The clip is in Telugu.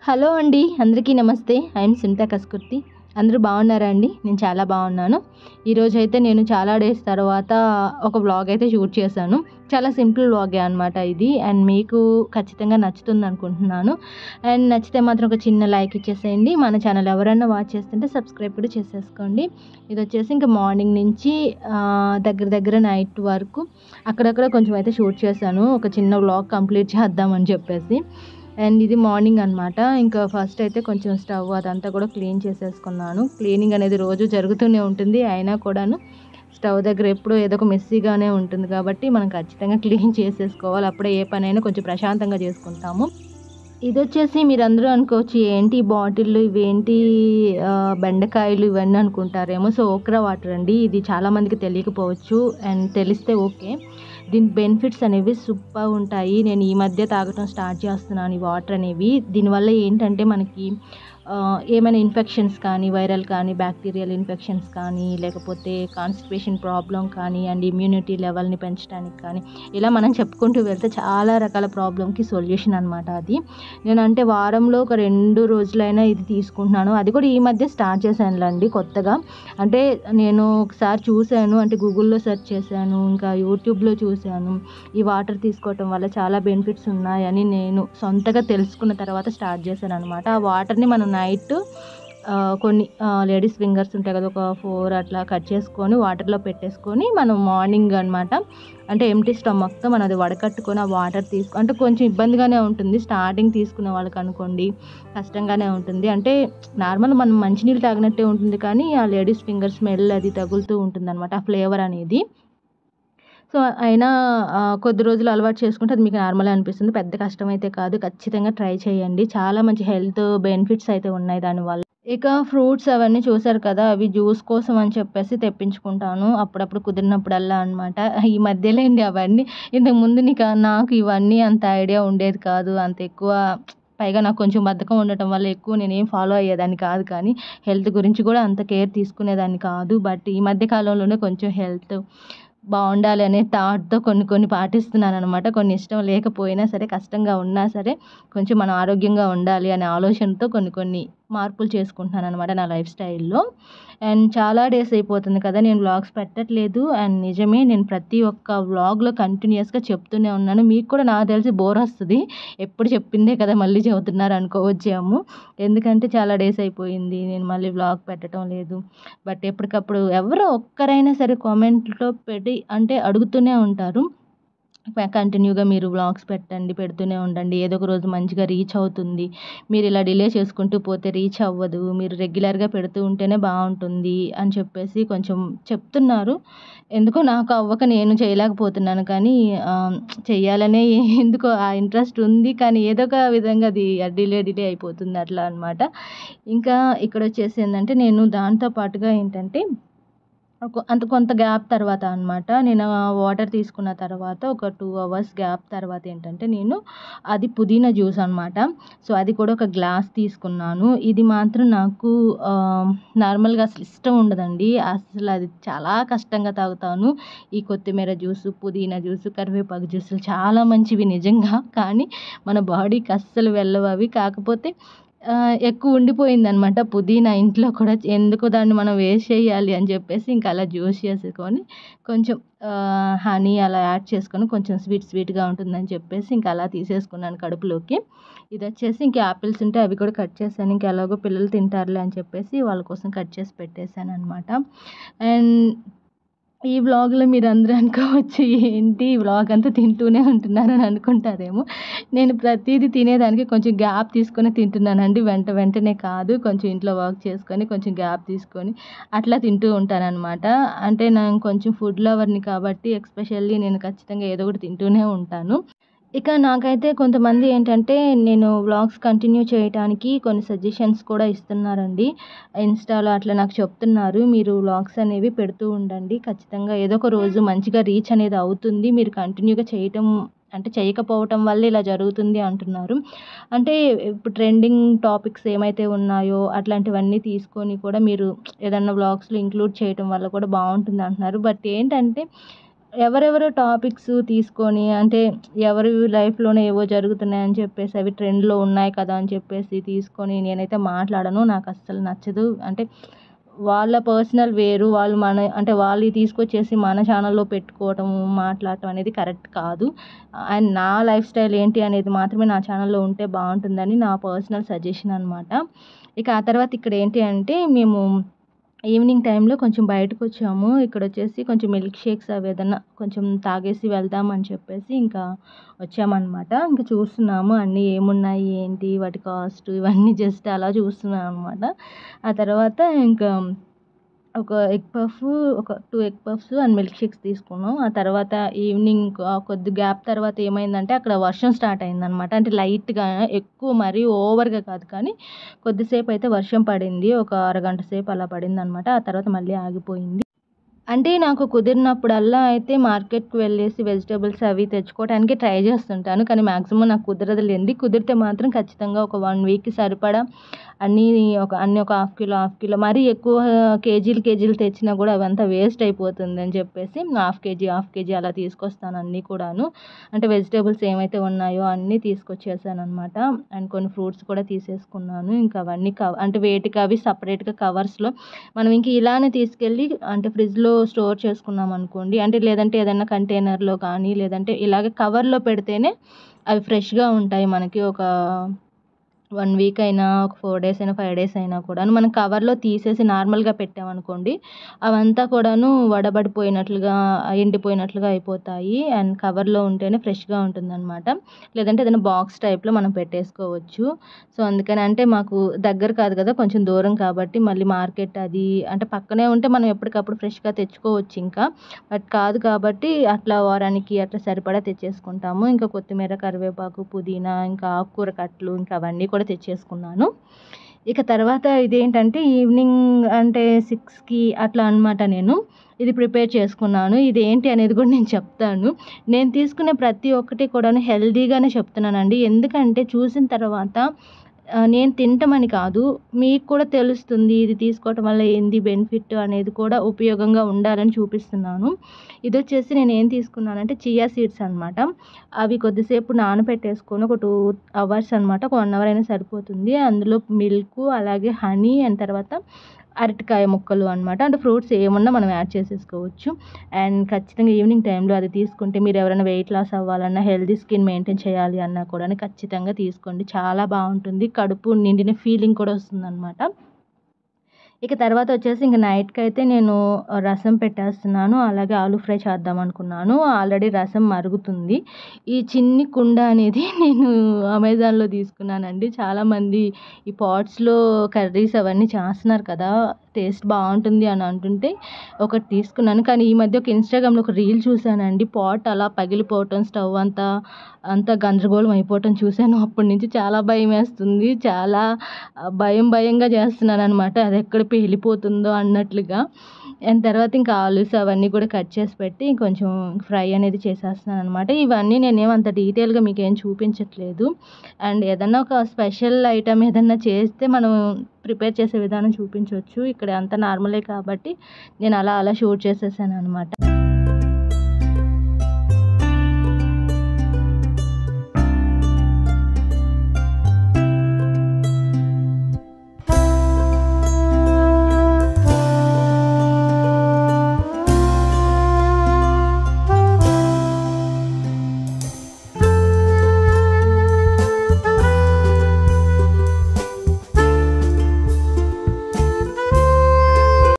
హలో అండి, అందరికీ నమస్తే. ఐఎమ్ సునీత కస్కుర్తి. అందరూ బాగున్నారా అండి? నేను చాలా బాగున్నాను. ఈరోజైతే నేను చాలా డేస్ తర్వాత ఒక వ్లాగ్ అయితే షూట్ చేశాను. చాలా సింపుల్ వ్లాగే అనమాట ఇది. అండ్ మీకు ఖచ్చితంగా నచ్చుతుంది అనుకుంటున్నాను. అండ్ నచ్చితే మాత్రం ఒక చిన్న లైక్ ఇచ్చేసేయండి. మన ఛానల్ ఎవరైనా వాచ్ చేస్తుంటే సబ్స్క్రైబ్ కూడా చేసేసుకోండి. ఇది వచ్చేసి ఇంకా మార్నింగ్ నుంచి దగ్గర నైట్ వరకు అక్కడక్కడ కొంచెం అయితే షూట్ చేశాను. ఒక చిన్న వ్లాగ్ కంప్లీట్ చేద్దామని చెప్పేసి. అండ్ ఇది మార్నింగ్ అనమాట. ఇంకా ఫస్ట్ అయితే కొంచెం స్టవ్ అదంతా కూడా క్లీన్ చేసేసుకున్నాను. క్లీనింగ్ అనేది రోజు జరుగుతూనే ఉంటుంది. అయినా కూడాను స్టవ్ దగ్గర ఎప్పుడూ ఏదో ఒక మెస్సీగానే ఉంటుంది కాబట్టి మనం ఖచ్చితంగా క్లీన్ చేసేసుకోవాలి. అప్పుడే ఏ పనైనా కొంచెం ప్రశాంతంగా చేసుకుంటాము. ఇది వచ్చేసి మీరందరూ అనుకోవచ్చు, ఏంటి బాటిళ్ళు ఇవేంటి బెండకాయలు ఇవన్నీ అనుకుంటారేమో. సో ఓక్రా వాటర్ అండి. ఇది చాలామందికి తెలియకపోవచ్చు. అండ్ తెలిస్తే ఓకే. దీని బెనిఫిట్స్ అనేవి సూపర్ ఉంటాయి. నేను ఈ మధ్య తాగటం స్టార్ట్ చేస్తున్నాను ఈ వాటర్ అనేవి. దీనివల్ల ఏంటంటే మనకి ఏమైనా ఇన్ఫెక్షన్స్ కానీ, వైరల్ కానీ, బ్యాక్టీరియల్ ఇన్ఫెక్షన్స్ కానీ, లేకపోతే కాన్స్టిపేషన్ ప్రాబ్లం కానీ, అండ్ ఇమ్యూనిటీ లెవెల్ని పెంచడానికి కానీ, ఇలా మనం చెప్పుకుంటూ వెళ్తే చాలా రకాల ప్రాబ్లంకి సొల్యూషన్ అనమాట అది. నేనంటే వారంలో ఒక 2 రోజులైనా ఇది తీసుకుంటున్నాను. అది కూడా ఈ మధ్య స్టార్ట్ చేశానులేండి కొత్తగా. అంటే నేను ఒకసారి చూశాను, అంటే గూగుల్లో సెర్చ్ చేశాను, ఇంకా యూట్యూబ్లో చూశాను. ఈ వాటర్ తీసుకోవటం వల్ల చాలా బెనిఫిట్స్ ఉన్నాయని నేను సొంతగా తెలుసుకున్న తర్వాత స్టార్ట్ చేశాను అనమాట. ఆ వాటర్ని మనం నైట్ కొన్ని లేడీస్ ఫింగర్స్ ఉంటాయి కదా, ఒక 4 అట్లా కట్ చేసుకొని వాటర్లో పెట్టేసుకొని మనం మార్నింగ్ అనమాట, అంటే ఎంటీ స్టమక్తో మనం అది వడకట్టుకొని ఆ వాటర్ అంటే కొంచెం ఇబ్బందిగానే ఉంటుంది స్టార్టింగ్ తీసుకునే వాళ్ళకి అనుకోండి, కష్టంగానే ఉంటుంది. అంటే నార్మల్ మనం మంచినీళ్ళు తాగినట్టే ఉంటుంది, కానీ ఆ లేడీస్ ఫింగర్ స్మెల్ అది తగులుతూ ఉంటుంది అనమాట, ఆ ఫ్లేవర్ అనేది. సో అయినా కొద్ది రోజులు అలవాటు చేసుకుంటే అది మీకు నార్మలే అనిపిస్తుంది. పెద్ద కష్టమైతే కాదు. ఖచ్చితంగా ట్రై చేయండి. చాలా మంచి హెల్త్ బెనిఫిట్స్ అయితే ఉన్నాయి దానివల్ల. ఇక ఫ్రూట్స్ అవన్నీ చూసారు కదా, అవి జ్యూస్ కోసం అని చెప్పేసి తెప్పించుకుంటాను అప్పుడప్పుడు కుదిరినప్పుడల్లా అనమాట. ఈ మధ్యలేండి అవన్నీ. ఇంతకుముందు నాకు ఇవన్నీ అంత ఐడియా ఉండేది కాదు. అంత ఎక్కువ పైగా నాకు కొంచెం బద్ధకం ఉండటం వల్ల ఎక్కువ నేనేం ఫాలో అయ్యేదాన్ని కాదు, కానీ హెల్త్ గురించి కూడా అంత కేర్ తీసుకునేదాన్ని కాదు. బట్ ఈ మధ్య కాలంలోనే కొంచెం హెల్త్ బాగుండాలి అనే థాట్‌తో కొన్ని పాటిస్తున్నాననమాట. కొన్ని ఇష్టం లేకపోయినా సరే, కష్టంగా ఉన్నా సరే, కొంచెం మనం ఆరోగ్యంగా ఉండాలి అనే ఆలోచనతో కొన్ని మార్పులు చేసుకుంటున్నాననమాట నా లైఫ్ స్టైల్‌లో. అండ్ చాలా డేస్ అయిపోతుంది కదా నేను వ్లాగ్స్ పెట్టట్లేదు. అండ్ నిజమే, నేను ప్రతి ఒక్క వ్లాగ్‌లో కంటిన్యూయస్‌గా చెప్తూనే ఉన్నాను. మీకు కూడా నాకు తెలిసి బోర్ వస్తది. ఎప్పుడు చెప్పిందే కదా మళ్ళీ చెబుతున్నారు అనుకోవచ్చేమో. ఎందుకంటే చాలా డేస్ అయిపోయింది నేను మళ్ళీ వ్లాగ్ పెట్టడం లేదు. బట్ ఎప్పటికప్పుడు ఎవరో ఒక్కరైనా సరే కామెంట్‌లో అంటే అడుగుతూనే ఉంటారు. కంటిన్యూగా మీరు వ్లాగ్స్ పెడుతూనే ఉండండి. ఏదో ఒక రోజు మంచిగా రీచ్ అవుతుంది. మీరు ఇలా డిలే చేసుకుంటూ పోతే రీచ్ అవ్వదు. మీరు రెగ్యులర్‌గా పెడుతూ ఉంటేనే బావుంటుంది అని చెప్పేసి కొంచెం చెప్తున్నారు. ఎందుకో నాకు అవ్వక నేను చేయలేకపోతున్నాను, కానీ చెయ్యాలనే ఎందుకో ఆ ఇంట్రెస్ట్ ఉంది. కానీ ఏదో ఒక విధంగా అది డిలే అయిపోతుంది అట్లా అనమాట. ఇంకా ఇక్కడొచ్చేసి ఏందంటే, నేను దాంతో పాటుగా ఏంటంటే కొంత గ్యాప్ తర్వాత అనమాట, నేను వాటర్ తీసుకున్న తర్వాత ఒక 2 అవర్స్ గ్యాప్ తర్వాత ఏంటంటే, నేను అది పుదీనా జ్యూస్ అనమాట. సో అది కూడా ఒక గ్లాస్ తీసుకున్నాను. ఇది మాత్రం నాకు నార్మల్‌గా అసలు ఇష్టం ఉండదండి. అసలు అది చాలా కష్టంగా తాగుతాను. ఈ కొత్తిమీర జ్యూసు, పుదీనా జ్యూసు, కరివేపాకు జ్యూసులు చాలా మంచివి నిజంగా. కానీ మన బాడీకి అస్సలు వెళ్ళవు అవి. కాకపోతే ఎక్కువ ఉండిపోయిందనమాట పుదీనా ఇంట్లో కూడా. ఎందుకు దాన్ని మనం వేస్ట్ చేయాలి అని చెప్పేసి ఇంకా అలా జ్యూస్ చేసుకొని కొంచెం హనీ అలా యాడ్ చేసుకొని కొంచెం స్వీట్‌గా ఉంటుందని చెప్పేసి ఇంకా అలా తీసేసుకున్నాను కడుపులోకి. ఇదొచ్చేసి ఇంక యాపిల్స్ ఉంటే అవి కూడా కట్ చేశాను. ఇంక ఎలాగో పిల్లలు తింటారులే అని చెప్పేసి వాళ్ళ కోసం కట్ చేసి పెట్టేశాననమాట. అండ్ ఈ వ్లాగ్‌లో మీరందరూ అనుకోవచ్చు, ఏంటి ఈ వ్లాగ్ అంతా తింటూనే ఉంటున్నారని అనుకుంటారేమో. నేను ప్రతీదీ తినేదానికి కొంచెం గ్యాప్ తీసుకొని తింటున్నానండి. వెంటనే కాదు. కొంచెం ఇంట్లో వర్క్ చేసుకొని, కొంచెం గ్యాప్ తీసుకొని అట్లా తింటూ ఉంటాననమాట. అంటే నేను కొంచెం ఫుడ్ లవర్‌ని కాబట్టి ఎస్పెషల్లీ నేను ఖచ్చితంగా ఏదో ఒకటి తింటూనే ఉంటాను. ఇక నాకైతే కొంతమంది ఏంటంటే, నేను వ్లాగ్స్ కంటిన్యూ చేయటానికి కొన్ని సజెషన్స్ కూడా ఇస్తున్నారండి. ఇన్‌స్టాలో అట్లా నాకు చెప్తున్నారు, మీరు వ్లాగ్స్ అనేవి పెడుతూ ఉండండి. ఖచ్చితంగా ఏదో ఒక రోజు మంచిగా రీచ్ అనేది అవుతుంది. మీరు కంటిన్యూగా చేయటం అంటే చేయకపోవటం వల్ల ఇలా జరుగుతుంది అంటున్నారు. అంటే ఇప్పుడు ట్రెండింగ్ టాపిక్స్ ఏమైతే ఉన్నాయో అట్లాంటివన్నీ తీసుకొని కూడా మీరు ఏదన్నా వ్లాగ్స్‌లో ఇంక్లూడ్ చేయటం వల్ల కూడా బావుంటుంది అంటున్నారు. బట్ ఏంటంటే ఎవరెవరో టాపిక్స్ తీసుకొని అంటే ఎవరి లైఫ్‌లోనే ఏవో జరుగుతున్నాయని చెప్పేసి అవి ట్రెండ్‌లో ఉన్నాయి కదా అని చెప్పేసి తీసుకొని నేనైతే మాట్లాడను. నాకస్సలు నచ్చదు. అంటే వాళ్ళ పర్సనల్ వేరు. వాళ్ళు అంటే వాళ్ళయి తీసుకొచ్చేసి మన ఛానల్‌లో పెట్టుకోవటం, మాట్లాడటం అనేది కరెక్ట్ కాదు. అండ్ నా లైఫ్ స్టైల్ ఏంటి అనేది మాత్రమే నా ఛానల్‌లో ఉంటే బావుంటుందని నా పర్సనల్ సజెషన్ అనమాట. ఇక ఆ తర్వాత ఇక్కడ ఏంటి అంటే మేము ఈవినింగ్ టైంలో కొంచెం బయటకొచ్చాము. ఇక్కడొచ్చేసి కొంచెం మిల్క్ షేక్స్ అవి ఏదన్నా కొంచెం తాగేసి వెళ్దాం అని చెప్పేసి ఇంకా వచ్చామనమాట. ఇంక చూస్తున్నాము అన్నీ ఏమున్నాయి, ఏంటి, వాటి కాస్ట్ ఇవన్నీ జస్ట్ అలా చూస్తున్నామనమాట. ఆ తర్వాత ఇంకా ఒక ఎగ్ పఫ్, ఒక 2 egg puffs and milk shakes తీసుకున్నాం. ఆ తర్వాత ఈవినింగ్ కొద్ది గ్యాప్ తర్వాత ఏమైందంటే అక్కడ వర్షం స్టార్ట్ అయిందనమాట. అంటే లైట్‌గా ఎక్కువ మరీ ఓవర్‌గా కాదు కానీ కొద్దిసేపయితే వర్షం పడింది. ఒక అరగంట సేపు అలా పడిందనమాట. ఆ తర్వాత మళ్ళీ ఆగిపోయింది. అంటే నాకు కుదిరినప్పుడల్లా అయితే మార్కెట్‌కి వెళ్ళేసి వెజిటబుల్స్ అవి తెచ్చుకోవడానికి ట్రై చేస్తుంటాను. కానీ మాక్సిమం నాకు కుదరదులెండి. కుదిరితే మాత్రం ఖచ్చితంగా ఒక 1 వీక్‌కి సరిపడా అన్నీ ఒక హాఫ్ కిలో, హాఫ్ కిలో మరీ ఎక్కువ కేజీలు తెచ్చినా కూడా అవంతా వేస్ట్ అయిపోతుందని చెప్పేసి హాఫ్ కేజీ అలా తీసుకొస్తాను అన్నీ కూడాను. అంటే వెజిటబుల్స్ ఏమైతే ఉన్నాయో అన్నీ తీసుకొచ్చేసాననమాట. అండ్ కొన్ని ఫ్రూట్స్ కూడా తీసేసుకున్నాను. ఇంకా అవన్నీ అంటే వేటికి అవి సెపరేట్‌గా కవర్స్‌లో మనం ఇంక ఇలానే తీసుకెళ్ళి అంటే ఫ్రిడ్జ్‌లో స్టోర్ చేసుకున్నామనుకోండి, అంటే లేదంటే ఏదన్నా కంటైనర్‌లో కానీ, లేదంటే ఇలాగే కవర్‌లో పెడితేనే అవి ఫ్రెష్‌గా ఉంటాయి. మనకి ఒక 1 వీక్ అయినా, ఒక 4 డేస్ అయినా, 5 డేస్ అయినా కూడాను మనం కవర్‌లో తీసేసి నార్మల్‌గా పెట్టామనుకోండి, అవంతా కూడాను వడబడిపోయినట్లుగా, ఎండిపోయినట్లుగా అయిపోతాయి. అండ్ కవర్‌లో ఉంటేనే ఫ్రెష్‌గా ఉంటుందనమాట. లేదంటే ఏదైనా బాక్స్ టైప్‌లో మనం పెట్టేసుకోవచ్చు. సో, అందుకని అంటే మాకు దగ్గర కాదు కదా! కొంచెం దూరం కాబట్టి మళ్ళీ మార్కెట్ అది అంటే పక్కనే ఉంటే మనం ఎప్పటికప్పుడు ఫ్రెష్‌గా తెచ్చుకోవచ్చింకా. బట్ కాదు కాబట్టి అట్లా వారానికి అట్లా సరిపడా తెచ్చేసుకుంటాము. ఇంకా కొత్తిమీర, కరివేపాకు, పుదీనా, ఇంకా ఆకుకూర కట్టలు ఇంకా అవన్నీ కూడా తెచ్చేసుకున్నాను. ఇక తర్వాత ఇదేంటంటే ఈవినింగ్ అంటే 6కి అట్లా అనమాట నేను ఇది ప్రిపేర్ చేసుకున్నాను. ఇదేంటి అనేది కూడా నేను చెప్తాను. నేను తీసుకునే ప్రతి ఒక్కటి కూడాను హెల్తీగానే చెప్తున్నానండి. ఎందుకంటే చూసిన తర్వాత నేను తినటమని కాదు, మీకు కూడా తెలుస్తుంది ఇది తీసుకోవటం వల్ల ఏంది బెనిఫిట్ అనేది కూడా ఉపయోగంగా ఉండాలని చూపిస్తున్నాను. ఇదొచ్చేసి నేనేం తీసుకున్నానంటే చియా సీడ్స్ అనమాట. అవి కొద్దిసేపు నానబెట్టేసుకొని ఒక 2 అవర్స్ అనమాట. ఒక 1 అవర్ అయినా సరిపోతుంది. అందులో మిల్కు, అలాగే హనీ అండ్ తర్వాత అరటికాయ ముక్కలు అనమాట. అంటే ఫ్రూట్స్ ఏమున్నా మనం యాడ్ చేసేసుకోవచ్చు. అండ్ ఖచ్చితంగా ఈవినింగ్ టైంలో అది తీసుకుంటే మీరెవరైనా వెయిట్ లాస్ అవ్వాలన్నా, హెల్తీ స్కిన్ మెయింటైన్ చేయాలి అన్నా కూడాను ఖచ్చితంగా తీసుకోండి. చాలా బావుంటుంది. కడుపు నిండిన ఫీలింగ్ కూడా వస్తుందనమాట. ఇక తర్వాత వచ్చేసి ఇంక నైట్‌కైతే నేను రసం పెట్టేస్తున్నాను. అలాగే ఆలు ఫ్రై చేద్దామనుకున్నాను. ఆల్రెడీ రసం మరుగుతుంది. ఈ చిన్ని కుండ అనేది నేను అమెజాన్‌లో తీసుకున్నానండి. చాలామంది ఈ పాట్స్‌లో కర్రీస్ అవన్నీ చేస్తున్నారు కదా! టేస్ట్ బావుంటుంది అని అంటుంటే ఒకటి తీసుకున్నాను. కానీ ఈ మధ్య ఒక ఇన్‌స్టాగ్రామ్‌లో ఒక రీల్ చూసానండి. పాట్ అలా పగిలిపోవటం, స్టవ్ అంతా గందరగోళం అయిపోవటం చూసాను. అప్పటి నుంచి చాలా భయమేస్తుంది. చాలా భయంగా చేస్తున్నాననమాట. అదెక్కడ పేలిపోతుందో అన్నట్లుగా. అండ్ తర్వాత ఇంకా ఆలూస్ అవన్నీ కూడా కట్ చేసి పెట్టి కొంచెం ఫ్రై అనేది చేసేస్తున్నాననమాట. ఇవన్నీ నేనేమి అంత డీటెయిల్‌గా మీకేం చూపించట్లేదు. అండ్ ఏదన్నా ఒక స్పెషల్ ఐటెమ్ ఏదన్నా చేస్తే మనం ప్రిపేర్ చేసే విధానం చూపించొచ్చు. ఇక్కడ అంతా నార్మలే కాబట్టి నేను అలా షూట్ చేసేసాననమాట.